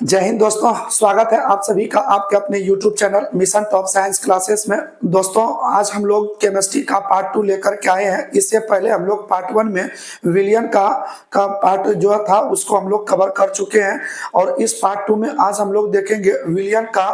जय हिंद दोस्तों, स्वागत है आप सभी का आपके अपने YouTube channel mission top science classes में। दोस्तों आज हम लोग केमिस्ट्री का पार्ट 2 लेकर के आए हैं। इससे पहले हम लोग पार्ट 1 में विलियन का पार्ट जो था उसको हम लोग कवर कर चुके हैं और इस पार्ट 2 में आज हम लोग देखेंगे विलियन का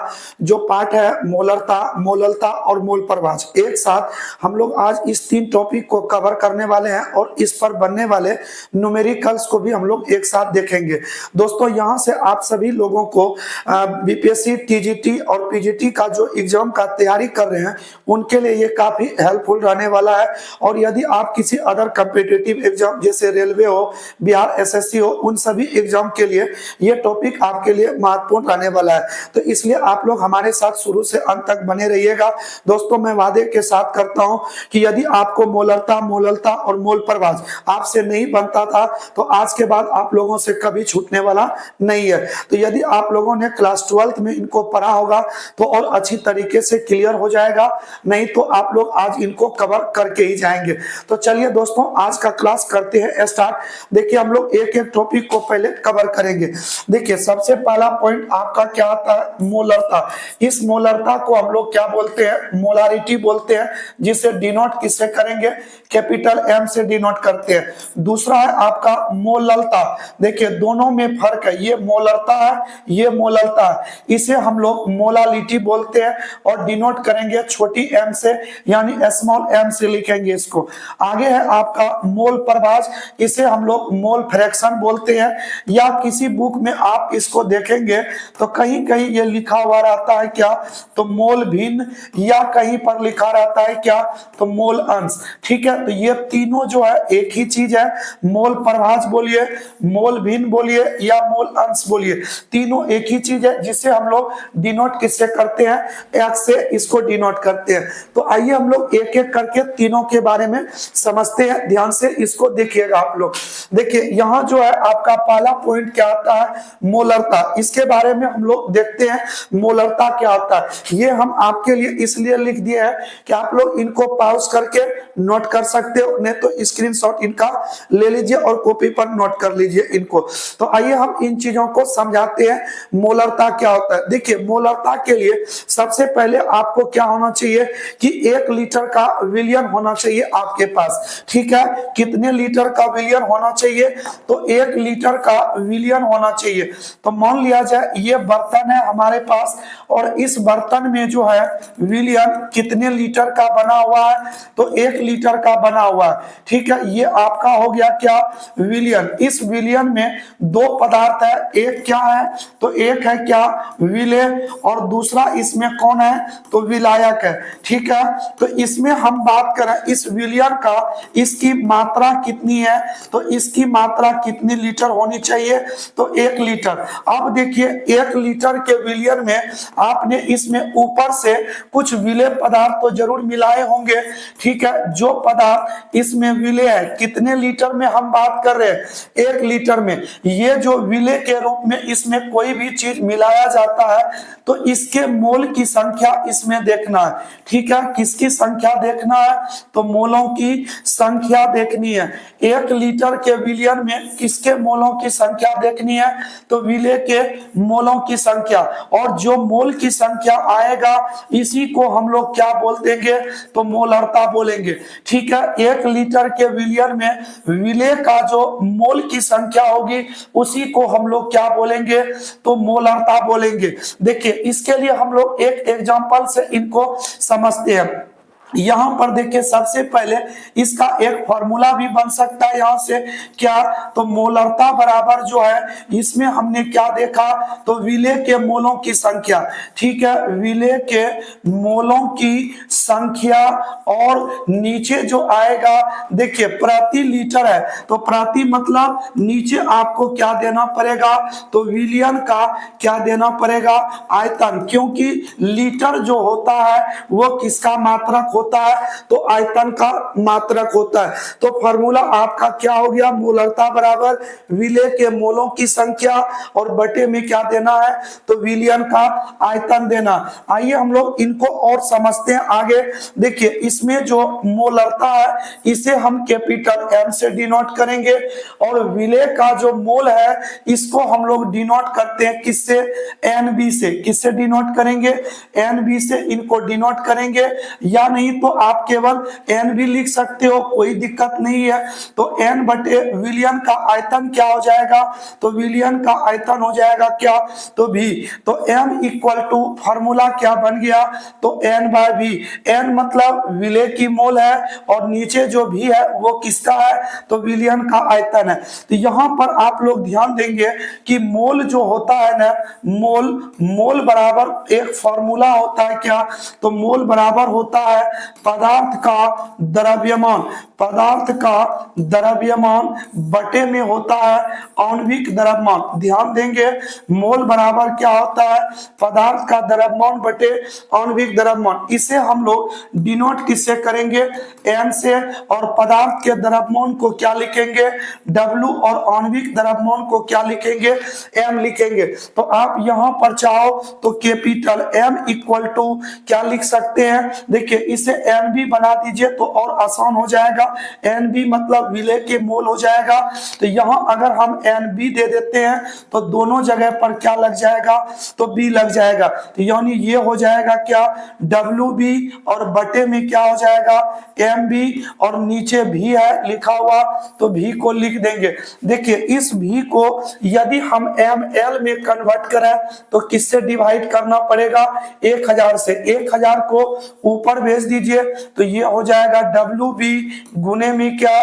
जो पार्ट है मोलरता, मोललता और मोल प्रवाह। एक साथ हम लोग आज इस 3 टॉपिक को कवर करने वाले हैं और इस पर बनने वाले न्यूमेरिकल्स को भी हम लोग एक साथ देखेंगे। दोस्तों यहाँ से आप सभी लोगों को बीपीएससी, टीजीटी और पीजीटी का जो एग्जाम का तैयारी कर रहे हैं उनके लिए ये काफी हेल्पफुल रहने वाला है। और यदि आप किसी अदर कॉम्पिटिटिव एग्जाम जैसे रेलवे हो, बिहार एसएससी हो, उन सभी एग्जाम के लिए ये टॉपिक आपके लिए महत्वपूर्ण रहने वाला है। तो इसलिए आप लोग हमारे साथ शुरू से अंत तक बने रहिएगा। दोस्तों मैं वादे के साथ करता हूं कि यदि आपको मोलरता, मोललता और मोल प्रवाह आपसे नहीं बनता था तो आज के बाद आप लोगों से कभी छूटने वाला नहीं है। तो यदि आप लोगों ने क्लास 12th में इनको पढ़ा होगा तो और अच्छी तरीके से क्लियर हो जाएगा, नहीं तो आप लोग आज इनको कवर करके ही जाएंगे। तो चलिए दोस्तों आज का क्लास करते हैं स्टार्ट। देखिए हम लोग एक एक टॉपिक को पहले कवर करेंगे। देखिए सबसे पहला पॉइंट आपका क्या आता है, मोलरता। इस मोलरता को हम लोग क्या बोलते हैं, मोलारिटी बोलते हैं, जिसे डिनोट किससे करेंगे, कैपिटल एम से डिनोट करते हैं। दूसरा है आपका मोललता। देखिए दोनों में फर्क है, ये मोलरता है, ये मोललता है। इसे हम लोग मोलालिटी बोलते हैं और डिनोट करेंगे छोटी एम से, यानी स्मॉल एम से लिखेंगे इसको। आगे है आपका मोल प्रवाह, इसे हम लोग मोल फ्रैक्शन बोलते हैं, या किसी बुक में आप इसको देखेंगे तो कहीं कहीं ये लिखा हुआ रहता है क्या, तो मोल भिन्न, या कहीं पर लिखा रहता है क्या, तो मोल अंश। ठीक है, तो ये तीनों जो है एक ही चीज है। मोल प्रवाह बोलिए, मोल भिन्न बोलिए या मोल अंश बोलिए, तीनों एक ही चीज है, जिसे हम लोग डिनोट किससे करते हैं, एक्स से इसको डिनोट करते हैं। तो आइए हम लोग एक एक करके तीनों के बारे में समझते हैं। ध्यान से इसको देखिएगा आप लोग। देखिए यहाँ जो है आपका पहला पॉइंट क्या आता है, मोलरता। इसके बारे में हम लोग देखते हैं मोलरता क्या होता है। ये हम आपके लिए इसलिए लिख दिए हैं कि आप लोग इनको पॉज करके नोट कर सकते हो, नहीं तो स्क्रीनशॉट इनका ले लीजिए और कॉपी पर नोट कर लीजिए इनको। तो आइए हम इन चीजों को समझाते हैं मोलरता क्या होता है। देखिए मोलरता के लिए सबसे पहले आपको क्या होना चाहिए कि 1 लीटर का विलियन होना चाहिए आपके पास। ठीक है, कितने लीटर का विलियन होना चाहिए, तो 1 लीटर का विलियन होना चाहिए। तो मान लिया जाए ये बर्तन है हमारे पास और इस बर्तन में जो है विलियन कितने लीटर का बना हुआ है, तो 1 लीटर का बना हुआ है। ठीक है, ये आपका हो गया क्या, विलियन। इस विलियन में 2 पदार्थ है, एक क्या है, तो एक है क्या, विलेय, और दूसरा इसमें कौन है, तो विलायक है। ठीक है, तो इसमें हम बात करें इस विलियन का, इसकी मात्रा कितनी है, तो इसकी मात्रा कितनी लीटर होनी चाहिए, तो 1 लीटर। अब देखिए 1 लीटर के विलियन में आपने इसमें ऊपर से कुछ विलेय पदार्थ तो जरूर मिलाए होंगे। ठीक है, जो पदार्थ इसमें विलेय है, कितने लीटर में हम बात कर रहे हैं, 1 लीटर में। ये जो विलेय के रूप में इसमें कोई भी चीज मिलाया जाता है तो इसके मोल की संख्या इसमें देखना है। ठीक है, किसकी संख्या देखना है, तो मोलों की संख्या देखनी है। 1 लीटर के विलियन में किसके मोलों की संख्या देखनी है, तो विलेय के मोलों की संख्या। और जो मोल की संख्या आएगा इसी को हम लोग क्या बोल देंगे, तो मोलरता बोलेंगे। ठीक है, 1 लीटर के विलियन में विलेय का जो मोल की संख्या होगी उसी को हम लोग क्या बोलेंगे, तो मोलरता बोलेंगे। देखिए इसके लिए हम लोग एक एग्जांपल से इनको समझते हैं। यहां पर देखिए सबसे पहले इसका एक फॉर्मूला भी बन सकता है यहां से, क्या, तो मोलरता बराबर जो है इसमें हमने क्या देखा, तो विलेय के मोलों की संख्या। ठीक है, विलेय के मोलों की संख्या, और नीचे जो आएगा देखिए प्रति लीटर है, तो प्रति मतलब नीचे आपको क्या देना पड़ेगा, तो विलियन का क्या देना पड़ेगा, आयतन। क्योंकि लीटर जो होता है वो किसका मात्रक होता है तो आयतन का मात्रक होता है। तो फॉर्मूला आपका क्या हो गया, मोलरता बराबर विलेय के मोलों की संख्या और बटे में क्या देना है, तो विलयन का आयतन देना। आइए हम लोग इनको और समझते हैं आगे। देखिए इसमें जो मोलरता है इसे हम कैपिटल M से डिनोट करेंगे और विलेय का जो मोल है इसको हम लोग डिनोट करते हैं किससे, NB से। किससे डिनोट करेंगे, NB से इनको डिनोट करेंगे, या नहीं तो आप केवल NB लिख सकते हो, कोई दिक्कत नहीं है। तो N बटे विलयन का आयतन क्या हो जाएगा, तो विलयन का आयतन हो जाएगा क्या, तो V। तो M इक्वल टू फॉर्मूला क्या बन गया, तो N बाय V। N मतलब विलेय की मोल है और नीचे जो V है वो किसका है, तो विलयन का आयतन है। तो यहाँ पर आप लोग ध्यान देंगे कि मोल जो होता है ना, मोल बराबर एक फॉर्मूला होता है क्या, तो मोल बराबर होता है पदार्थ का द्रव्यमान। पदार्थ का द्रव्यमान बटे में होता है आणविक द्रव्यमान। ध्यान देंगे मोल बराबर क्या होता है, पदार्थ का द्रव्यमान बटे आणविक द्रव्यमान। इसे हम लोग डिनोट किससे करेंगे, N से, और पदार्थ के द्रव्यमान को क्या लिखेंगे, W, और आणविक द्रव्यमान को क्या लिखेंगे, M लिखेंगे। तो आप यहां पर चाहो तो कैपिटल M इक्वल टू क्या लिख सकते हैं, देखिए इसे NB बना दीजिए तो और आसान हो जाएगा। NB मतलब विलेय के मोल हो जाएगा। तो यहां अगर हम NB दे देते हैं तो दोनों जगह पर क्या लग जाएगा, तो B लग जाएगा। तो यानी ये हो जाएगा क्या, WB, और बटे में क्या हो जाएगा, MB, और नीचे V है लिखा हुआ तो V को लिख देंगे। देखिए इस V को यदि हम ML में कन्वर्ट करें तो किससे डिवाइड करना पड़ेगा, 1000 से। 1000 को ऊपर भेज दीजिए तो ये हो जाएगा WB गुने में क्या,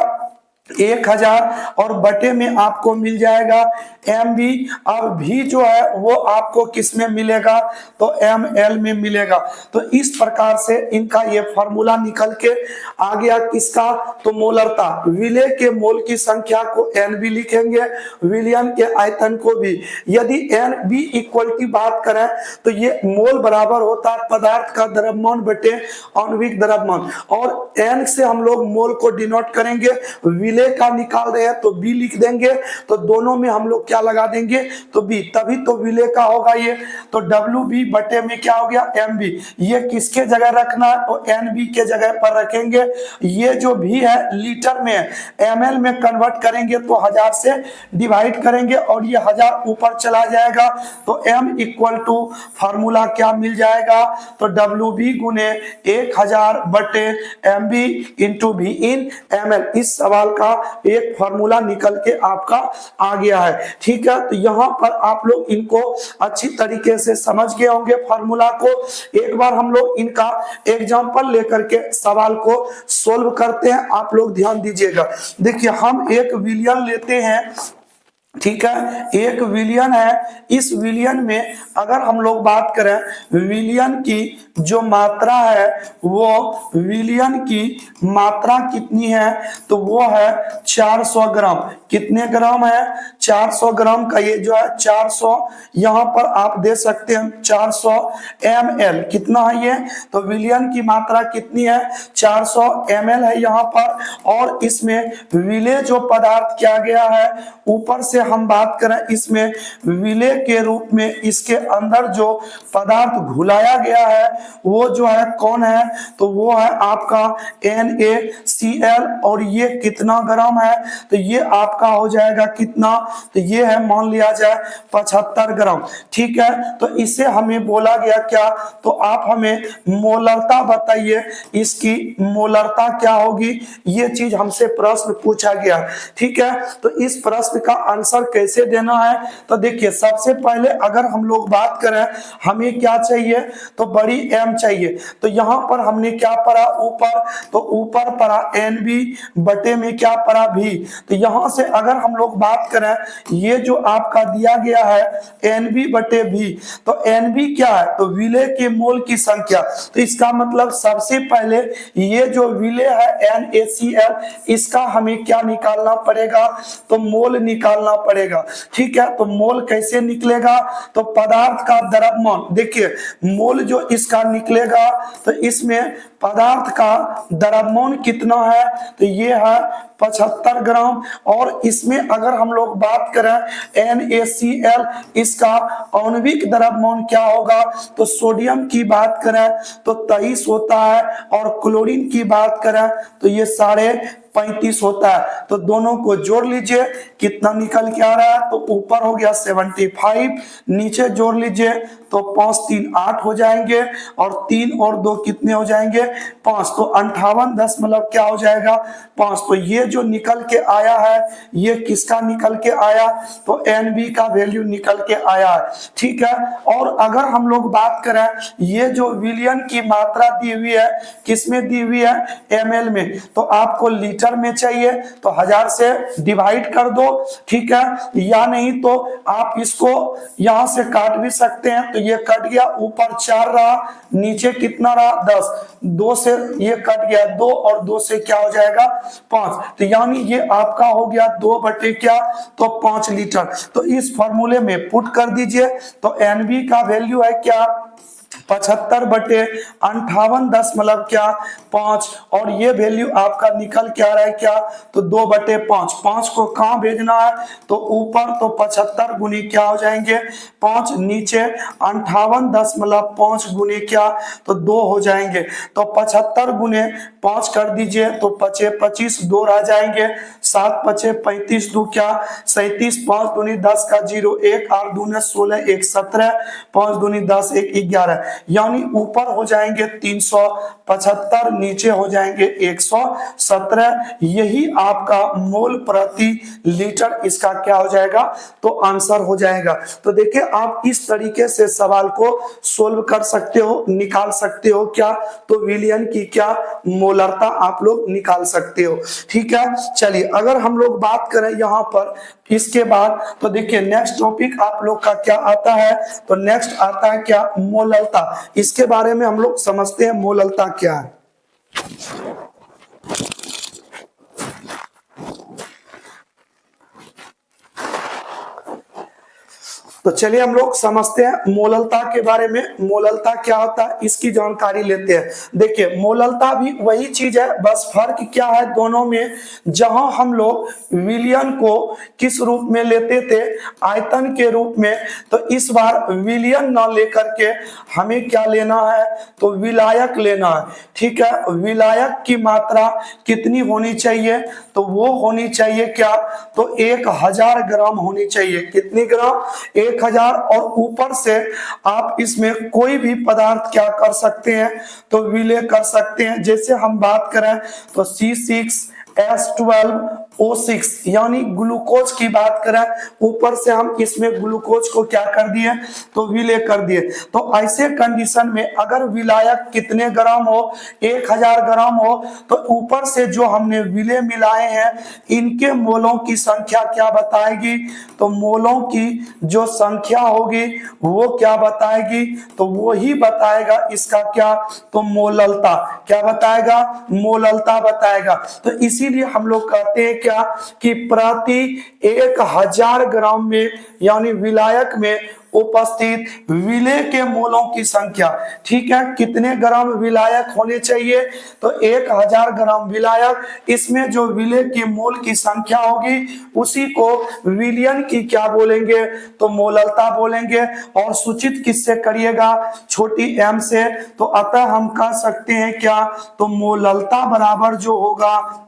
1000, और बटे में आपको मिल जाएगा MB। अब भी जो है वो आपको किस में मिलेगा, तो ML में मिलेगा। तो इस प्रकार से इनका ये फॉर्मूला निकल के आ गया किसका, तो मोलरता। विलेय के मोल की संख्या को NB लिखेंगे, विलयन के आयतन को भी। यदि NB इक्वल की बात करें तो ये मोल बराबर होता है पदार्थ का द्रव्यमान बटे आणविक द्रव्यमान, और N से हम लोग मोल को डिनोट करेंगे, विलेय का निकाल रहे हैं तो B लिख देंगे, तो दोनों में हम लोग क्या लगा देंगे, तो B, तभी तो विलेय का होगा ये। तो WB बटे में क्या हो गया, MB। ये किसके जगह रखना है, तो NB के जगह पर रखेंगे। ये जो भी है लीटर में है, ML में कन्वर्ट करेंगे तो 1000 से डिवाइड करेंगे और ये 1000 ऊपर चला जाएगा। तो M इक्वल टू फॉर्मूला क्या मिल जाएगा, तो WB गुने 1000 बटे MB इंटू V इन ML। इस सवाल का एक फॉर्मूला निकल के आपका आ गया है। ठीक है, तो यहां पर आप लोग इनको अच्छी तरीके से समझ गए होंगे फॉर्मूला को। एक बार हम लोग इनका एग्जांपल लेकर के सवाल को सोल्व करते हैं, आप लोग ध्यान दीजिएगा। देखिए हम एक विलयन लेते हैं, ठीक है, एक विलयन है। इस विलयन में अगर हम लोग बात करें विलयन की जो मात्रा है, वो विलयन की मात्रा कितनी है, तो वो है 400 ग्राम। कितने ग्राम है, 400 ग्राम का ये जो है 400, यहां पर आप दे सकते हैं 400 ml। कितना है ये, तो विलयन की मात्रा कितनी है, 400 ml है यहाँ पर। और इसमें विलेय जो पदार्थ किया गया है, ऊपर से हम बात करें इसमें विलेय के रूप में इसके अंदर जो पदार्थ घुलाया गया है वो जो है कौन है, तो वो है आपका NaCl। और ये कितना ग्राम है, तो ये आपका हो जाएगा कितना, तो ये है मान लिया जाए 75 ग्राम। ठीक है, तो इसे हमें बोला गया क्या, तो आप हमें मोलरता बताइए, इसकी मोलरता क्या होगी, ये चीज हमसे प्रश्न पूछा गया। ठीक है, तो इस प्रश्न का आंसर कैसे देना है, तो देखिए सबसे पहले अगर हम लोग बात करें हमें क्या चाहिए, तो बड़ी M चाहिए। तो यहां पर हमने क्या पढ़ा ऊपर, तो ऊपर पढ़ा NB बटे में क्या पढ़ा V। तो यहां से अगर हम लोग बात करें, ये जो आपका दिया गया है NB/V, तो NB क्या है, तो विलेय के मोल की संख्या। तो इसका मतलब सबसे पहले ये जो विलेय है NaCl, इसका हमें क्या निकालना पड़ेगा, तो मोल निकालना पड़ेगा। ठीक है, तो मोल कैसे निकलेगा, तो पदार्थ का द्रव्यमान, देखिए मोल जो इसका निकलेगा, तो इसमें पदार्थ का द्रव्यमान कितना है, तो ये है 75 ग्राम। और इसमें अगर हम लोग बात करें NaCl, इसका आणविक द्रव्यमान क्या होगा, तो सोडियम की बात करें तो 23 होता है, और क्लोरीन की बात करें तो ये 35.5 होता है। तो दोनों को जोड़ लीजिए, कितना निकल के आ रहा है, तो ऊपर हो गया 75, नीचे जोड़ लीजिए तो 5 3 8 हो जाएंगे, और 3 और 2 कितने हो जाएंगे, 5, तो 58 क्या हो जाएगा, 5। तो ये जो निकल के आया है, ये किसका निकल के आया, तो NB का वैल्यू निकल के आया है। ठीक है, और अगर हम लोग बात करें, ये जो विलयन की मात्रा दी हुई है, किसमें दी हुई है, ml में, तो आपको लीटर में चाहिए तो 1000 से डिवाइड कर दो। ठीक है, या नहीं तो आप इसको यहां से काट भी सकते हैं, तो ये कट गया, ऊपर 4 रहा, नीचे कितना रहा, 10, 2 से ये कट गया 2, और 2 से क्या हो जाएगा, 5। तो यानी ये आपका हो गया 2/5 लीटर। तो इस फॉर्मूले में पुट कर दीजिए, तो NB का वैल्यू है क्या, 75/58.5, और ये वैल्यू आपका निकल के आ रहा है क्या, तो 2/5। 5 को कहां भेजना है, तो ऊपर, तो 75 गुनी क्या हो जाएंगे, 5, नीचे 58.5 गुने क्या, तो 2 हो जाएंगे। तो 75 गुने 5 कर दीजिए, तो 25, 2 रह जाएंगे, 7 5 35, 2 क्या, 37, 5 दूनी 10 का 0, 1 8 दूनी 16, 1 17, 5 दूनी 10, 1 11, यानी ऊपर हो जाएंगे 375, नीचे हो जाएंगे 117। यही आपका मोल प्रति लीटर इसका क्या हो जाएगा, तो आंसर हो जाएगा। तो देखिए आप इस तरीके से सवाल को सोल्व कर सकते हो, निकाल सकते हो क्या, तो विलयन की क्या मोलरता आप लोग निकाल सकते हो। ठीक है, चलिए अगर हम लोग बात करें यहाँ पर इसके बाद, तो देखिए नेक्स्ट टॉपिक आप लोग का क्या आता है, तो नेक्स्ट आता है क्या, मोलरता। इसके बारे में हम लोग समझते हैं मोलरता क्या है। तो चलिए हम लोग समझते हैं मोलरता के बारे में, मोलरता क्या होता है इसकी जानकारी लेते हैं। देखिए मोलरता भी वही चीज है, बस फर्क क्या है दोनों में, जहां हम लोग विलयन को किस रूप में लेते थे, आयतन के रूप में, तो इस बार विलयन ना लेकर के हमें क्या लेना है, तो विलायक लेना है। ठीक है, विलायक की मात्रा कितनी होनी चाहिए, तो वो होनी चाहिए क्या, तो 1000 ग्राम होनी चाहिए। कितनी ग्राम, 1000, और ऊपर से आप इसमें कोई भी पदार्थ क्या कर सकते हैं, तो विलय कर सकते हैं। जैसे हम बात करें तो C6H12O6 यानी ग्लूकोज की बात करें, ऊपर से हम इसमें ग्लूकोज को क्या कर दिए, तो विलय कर दिए। तो ऐसे कंडीशन में अगर विलायक कितने ग्राम हो, 1000 ग्राम हो, तो ऊपर से जो हमने विलय मिलाए हैं इनके मोलों की संख्या क्या बताएगी, तो मोलों की जो संख्या होगी वो क्या बताएगी, तो वो ही बताएगा इसका क्या, तो मोलरता। क्या बताएगा, मोलरता बताएगा। तो इसीलिए हम लोग कहते हैं क्या, कि प्रति 1000 ग्राम में यानी विलायक में उपस्थित विलय के मोलों की संख्या। ठीक है, कितने ग्राम विलायक होने चाहिए, तो 1000 ग्राम विलायक, इसमें जो विलय के मोल की संख्या होगी उसी को विलयन की क्या बोलेंगे, तो मोलरता बोलेंगे। और सूचित किससे करिएगा, छोटी m से। तो अतः हम कह सकते हैं क्या, तो मोलरता बराबर जो होगा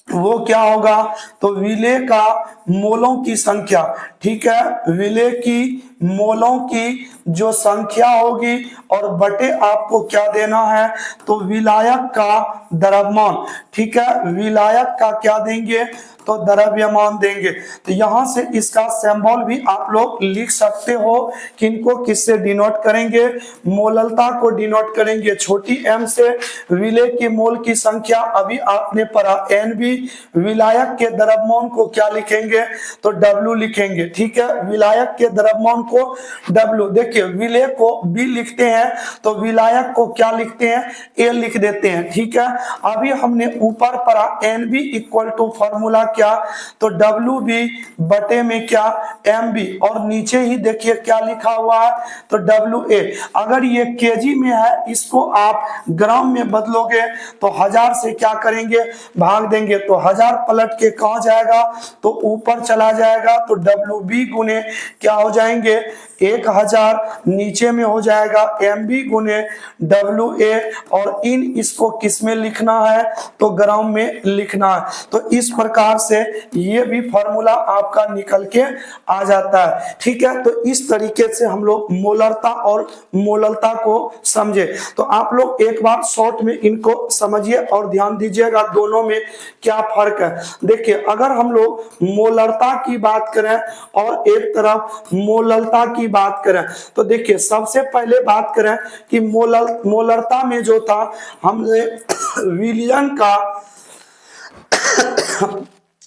वो क्या होगा, तो विलय का मोलों की संख्या। ठीक है, विलय की मोलों की जो संख्या होगी और बटे आपको क्या देना है, तो विलायक का द्रव्यमान, ठीक है, विलायक का क्या देंगे, तो द्रव्यमान देंगे। तो यहां से इसका सिंबल भी आप लोग लिख सकते हो, किनको किससे डिनोट करेंगे, मोललता को डिनोट करेंगे छोटी m से, विलय की मोल की संख्या अभी आपने पढ़ा Nb, विलायक के द्रव्यमान को क्या लिखेंगे, तो W लिखेंगे, ठीक है, विलायक के द्रव्यमान को W, देखिए विलय को B लिखते हैं तो विलायक को क्या लिखते हैं, A लिख देते हैं, ठीक है। अभी हमने ऊपर पढ़ा Nb इक्वल टू फॉर्मूला क्या, तो WB बटे में क्या, MB, और नीचे ही देखिए क्या लिखा हुआ है, तो WA। अगर ये केजी में है, इसको आप ग्राम में बदलोगे तो 1000 से क्या करेंगे, भाग देंगे, तो 1000 पलट के कहां जाएगा, तो ऊपर चला जाएगा, तो WB गुने क्या हो जाएंगे, 1000, नीचे में हो जाएगा MB गुने WA, और इन इसको किस में लिखना है, तो ग्राम में लिखना है। तो इस प्रकार से ये भी फॉर्मूला आपका निकल के आ जाता है, ठीक है। तो इस तरीके से हम लोग मोलरता और मोललता को समझे। तो आप लोग एक बार शॉर्ट में इनको समझिए और ध्यान दीजिएगा दोनों में क्या फर्क है। देखिए, अगर हम लोग मोलरता की बात करें और एक तरफ मोललता की बात करें, तो देखिए सबसे पहले बात करें कि मोलरता में जो था, हमने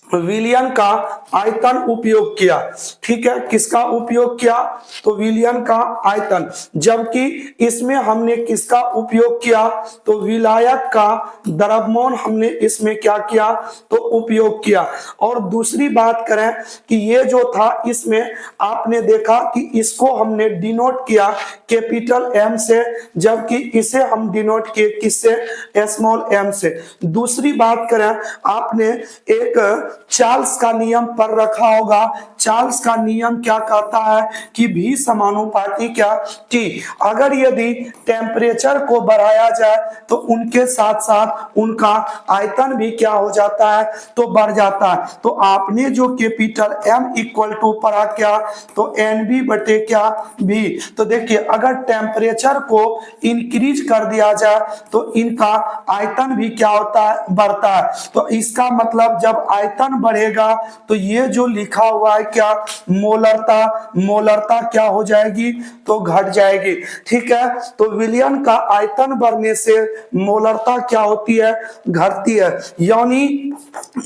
विलियन का आयतन उपयोग किया, ठीक है, किसका उपयोग किया, तो विलियन का आयतन, जबकि इसमें हमने किसका उपयोग किया, तो विलायक का द्रव्यमान हमने इसमें क्या किया, तो उपयोग किया। और दूसरी बात करें कि ये जो था, इसमें आपने देखा कि इसको हमने डिनोट किया कैपिटल M से, जबकि इसे हम डिनोट किए किससे, स्मॉल m से। दूसरी बात करें, आपने एक चार्ल्स का नियम पर रखा होगा, चार्ल्स का नियम क्या कहता है कि V समानुपाती क्या T, अगर यदि टेम्परेचर को बढ़ाया जाए तो उनके साथ साथ उनका आयतन भी क्या हो जाता है, तो बढ़ जाता है। तो आपने जो कैपिटल M इक्वल टू पढ़ा क्या, तो NB बटे क्या V। तो देखिए, अगर टेम्परेचर को इंक्रीज कर दिया जाए तो इनका आयतन भी क्या होता है, बढ़ता है। तो इसका मतलब जब आयतन बढ़ेगा तो ये जो लिखा हुआ है क्या, मोलरता, मोलरता क्या हो जाएगी, तो घट जाएगी, ठीक है। तो विलियन का आयतन बढ़ने से मोलरता क्या होती है, घटती है, यानी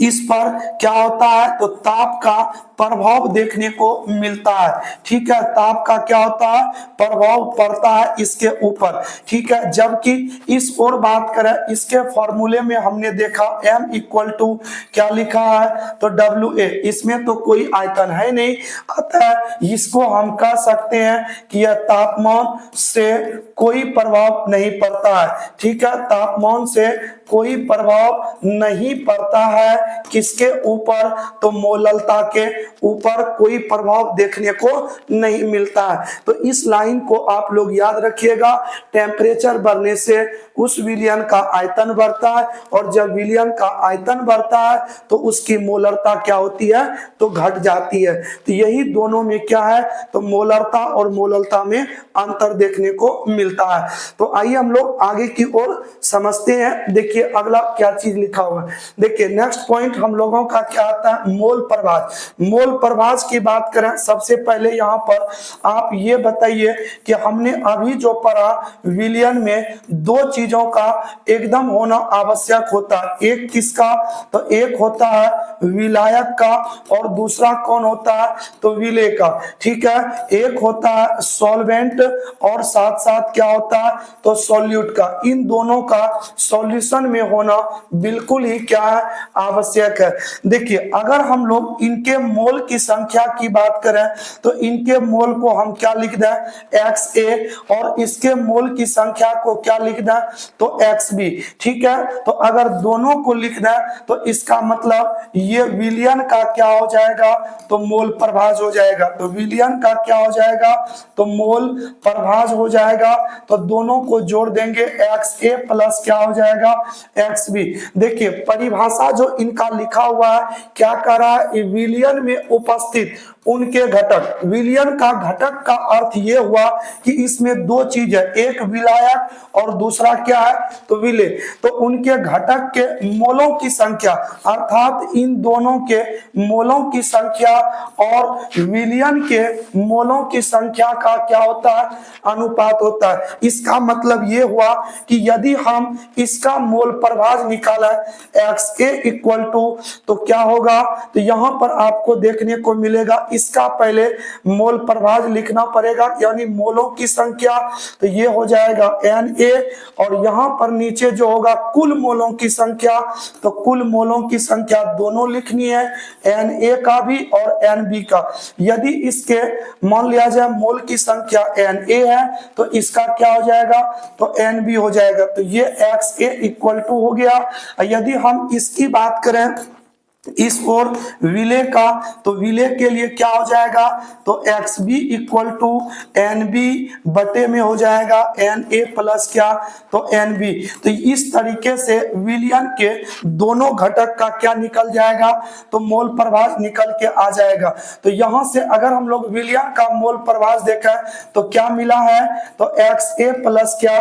इस पर क्या होता है, तो ताप का प्रभाव देखने को मिलता है, ठीक है, ताप का क्या होता है, प्रभाव पड़ता है इसके ऊपर, ठीक है। जबकि इस और बात करें, इसके फॉर्मूले में हमने देखा M इक्वल टू क्या लिखा है, तो WA, इसमें तो कोई आयतन है नहीं, अतः इसको हम कह सकते हैं कि यह तापमान से कोई प्रभाव नहीं पड़ता है, ठीक है, तापमान से कोई प्रभाव नहीं पड़ता है किसके ऊपर, तो मोललता के ऊपर कोई प्रभाव देखने को नहीं मिलता है। तो इस लाइन को आप लोग याद रखिएगा, टेम्परेचर बढ़ने से उस विलियन का आयतन बढ़ता है, और जब विलियन का आयतन बढ़ता है तो उसकी मोलरता क्या होती है, तो घट जाती है। तो यही दोनों में क्या है, तो मोलरता और मोललता में अंतर देखने को मिलता है। तो आइए हम लोग आगे की ओर समझते हैं। देखिए अगला क्या चीज लिखा हुआ है, देखिए नेक्स्ट पॉइंट हम लोगों का क्या आता है, मोल प्रभाज। मोल प्रभाज की बात करें, सबसे पहले यहाँ पर आप ये बताइए कि हमने अभी जो पढ़ा, विलियन में दो चीजों का एकदम होना आवश्यक होता है, एक किसका, तो एक होता है विलायक का, और दूसरा कौन होता है, तो विलय का, ठीक है। एक होता है सॉल्वेंट और साथ साथ क्या होता है, तो सॉल्यूट का। इन दोनों का सॉल्यूशन में होना बिल्कुल ही क्या है, आवश्यक है। देखिए अगर हम लोग इनके मोल की संख्या की बात करें तो इनके मोल को हम क्या लिख दें, XA, और इसके मोल की संख्या को क्या लिख दें, तो XB, ठीक है। तो अगर दोनों को लिख दें तो इसका मतलब ये विलियन का क्या हो जाएगा, तो मोल प्रभाज हो जाएगा। तो विलियन का क्या हो जाएगा, तो मोल प्रभाज हो जाएगा। तो दोनों को जोड़ देंगे, XA प्लस क्या हो जाएगा, XB। देखिए परिभाषा जो इनका लिखा हुआ है क्या कर रहा है, विलियन में उपस्थित उनके घटक। विलयन का घटक का अर्थ ये हुआ कि इसमें दो चीज है, एक विलायक और दूसरा क्या है, तो विलेय। तो उनके घटक के मोलों की संख्या अर्थात इन दोनों के मोलों की संख्या और विलयन के मोलों की संख्या का क्या होता है, अनुपात होता है। इसका मतलब ये हुआ कि यदि हम इसका मोल प्रभाज निकाला XA इक्वल टू, तो क्या होगा, तो यहां पर आपको देखने को मिलेगा इसका पहले मोल प्रभाज लिखना पड़ेगा यानी मोलों की संख्या, तो ये हो जाएगा Na और यहां पर नीचे जो होगा कुल मोलों की संख्या, तो कुल मोलों की संख्या दोनों लिखनी है, Na का भी और Nb का। यदि इसके मान लिया जाए मोल की संख्या Na है तो इसका क्या हो जाएगा, तो Nb हो जाएगा। तो ये XA इक्वल टू हो गया। यदि हम इसकी बात करें इस ओर विलेय का, तो विलेय के लिए क्या हो जाएगा, तो XB इक्वल टू NB बटे में हो जाएगा Na प्लस क्या, तो NB। तो इस तरीके से विलयन के दोनों घटक का क्या निकल जाएगा, तो मोल प्रभाज निकल के आ जाएगा। तो यहां से अगर हम लोग विलयन का मोल प्रभाज देखें तो क्या मिला है, तो XA प्लस क्या,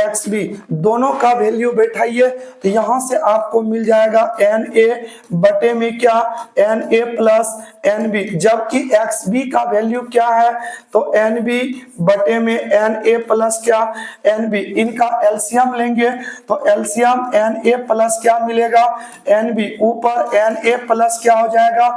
XB दोनों का वैल्यू बैठाइए, तो यहां से आपको मिल जाएगा Na बटे में क्या, Na प्लस Nb, जबकि XB का वैल्यू क्या है, तो Nb बटे में Na प्लस क्या, Nb। इनका एलसीएम लेंगे तो एलसीएम Na प्लस क्या मिलेगा, Nb, ऊपर Na प्लस क्या हो जाएगा,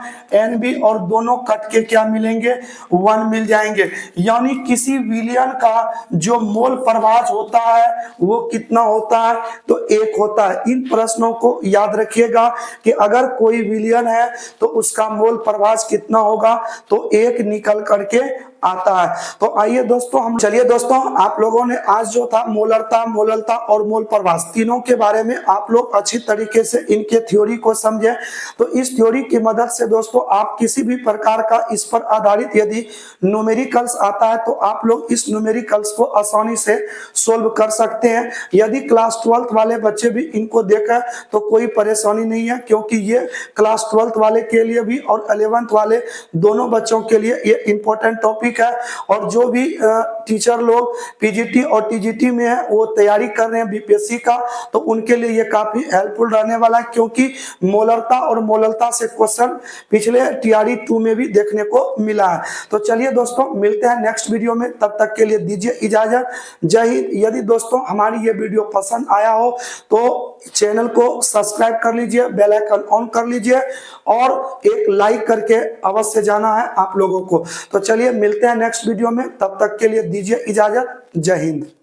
Nb, और दोनों कट के क्या मिलेंगे, 1 मिल जाएंगे। यानी किसी विलयन का जो मोल प्रभाज होता है वो कितना होता है, तो 1 होता है। इन प्रश्नों को याद रखिएगा कि अगर कोई विलयन है तो उसका मोल प्रभाज कितना होगा, तो 1 निकल करके आता है। तो आइए दोस्तों हम चलिए दोस्तों, आप लोगों ने आज जो था मोलरता, मोललता और मोल प्रभाज तीनों के बारे में आप लोग अच्छी तरीके से इनके थ्योरी को समझे। तो इस थ्योरी की मदद से दोस्तों आप किसी भी प्रकार का इस पर आधारित यदि न्यूमेरिकल्स आता है तो आप लोग इस न्यूमेरिकल्स को आसानी से सोल्व कर सकते हैं। यदि क्लास 12th वाले बच्चे भी इनको देखें तो कोई परेशानी नहीं है, क्योंकि ये क्लास 12th वाले के लिए भी और 11th वाले दोनों बच्चों के लिए ये इंपॉर्टेंट टॉपिक है। और जो भी टीचर लोग पीजीटी और टीजीटी में है वो तैयारी कर रहे हैं बीपीएससी का, तो उनके लिए ये काफी हेल्पफुल रहने वाला है, क्योंकि मोलरता और मोललता से क्वेश्चन पिछले टीआरई 2 में भी देखने को मिला है। तो चलिए दोस्तों मिलते हैं नेक्स्ट वीडियो में, तब तक के लिए दीजिए इजाजत। जय हिंद। यदि दोस्तों हमारी ये वीडियो पसंद आया हो तो चैनल को सब्सक्राइब कर लीजिए, बेल आइकन ऑन कर लीजिए और एक लाइक करके अवश्य जाना है आप लोगों को। तो चलिए मिलते हैं नेक्स्ट वीडियो में, तब तक के लिए दीजिए इजाजत। जय हिंद।